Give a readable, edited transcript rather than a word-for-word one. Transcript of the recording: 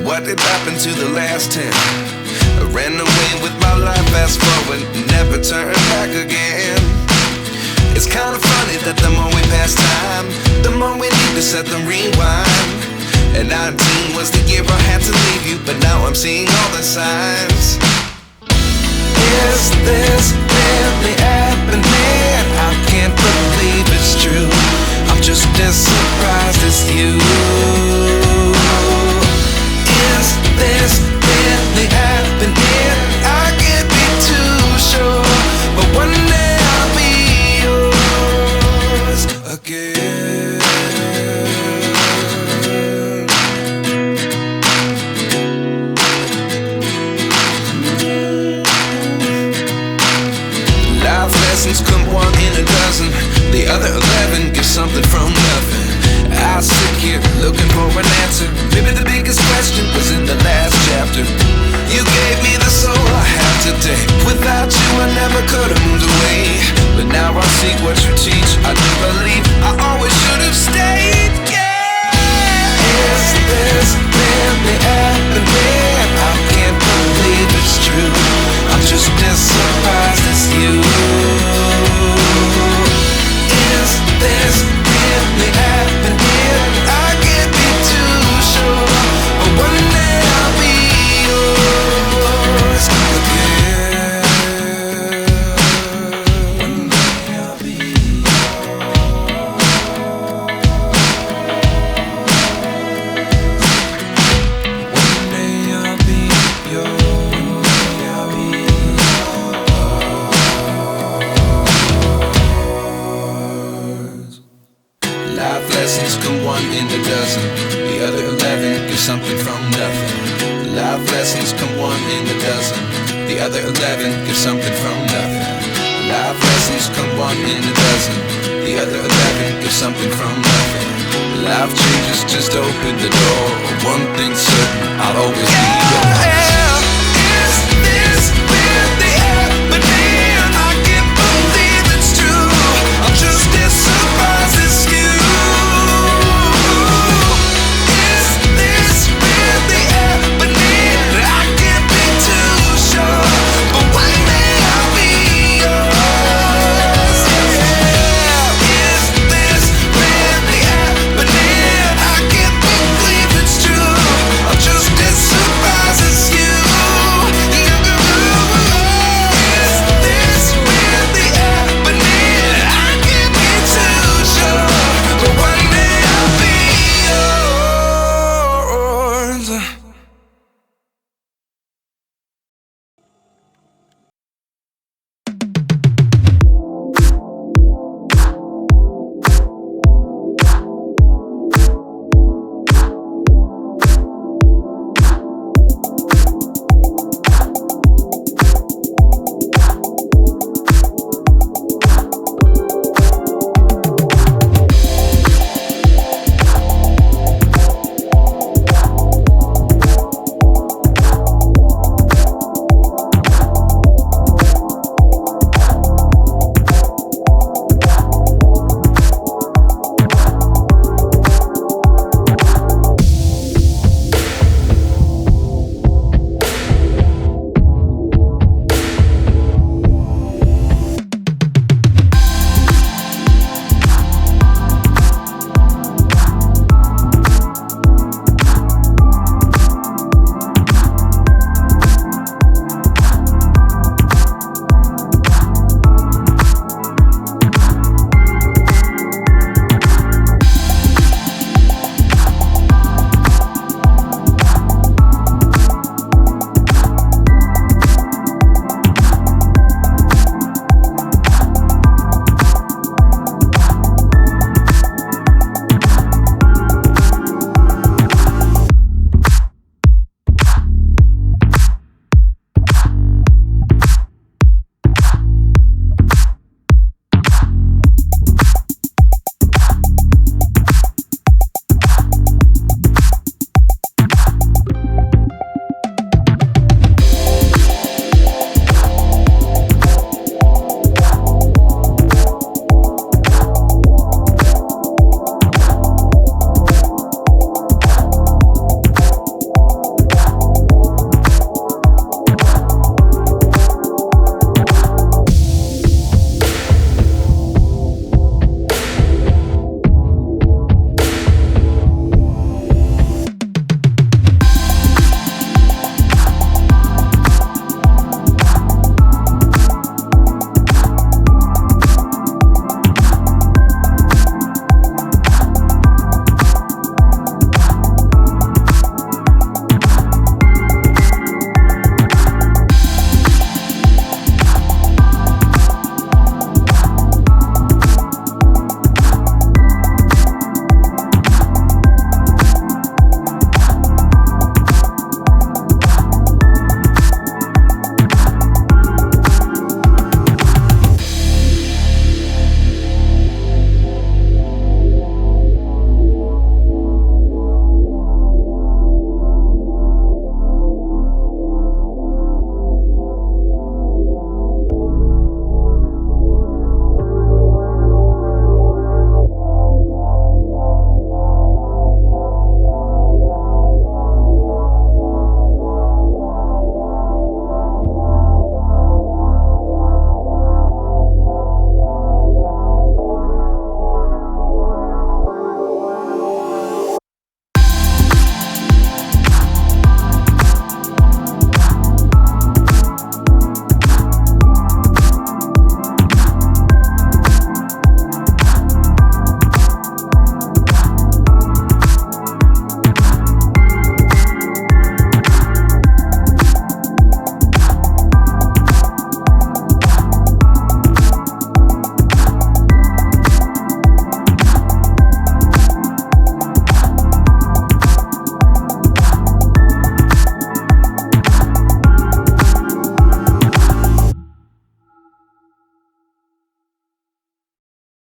what did happen to the last 10? I ran away with my life, fast forward, never turn back again. It's kind of funny that the more we pass time, the more we need to set them rewind. And 19 was the year I had to leave you, but now I'm seeing all the signs. Is this really happening? I can't believe it's true. I'm just as surprised as you. Is this really happening? I can't be too sure, but one day I'll be yours again. Life lessons come one in a dozen. The other 11 get something from nothing. I sit here looking for an answer. Maybe the biggest question was in the last chapter. You gave me the soul I have today. Without you I never could have moved away. But now I see what you teach. I do believe I always should have stayed. Yeah. Is this really happening? I can't believe it's true. I'm just as surprised as you. Is this really happening? I can't be too sure, but one day I'll be yours again. One day I'll be yours. One day I'll be yours. One day I'll be yours. Life lessons come one in a dozen. The other 11 give something from nothing. Life lessons come one in a dozen. The other 11 give something from nothing. Life lessons come one in a dozen. The other 11 give something from nothing. Life changes just open the door. One thing's certain, I'll always be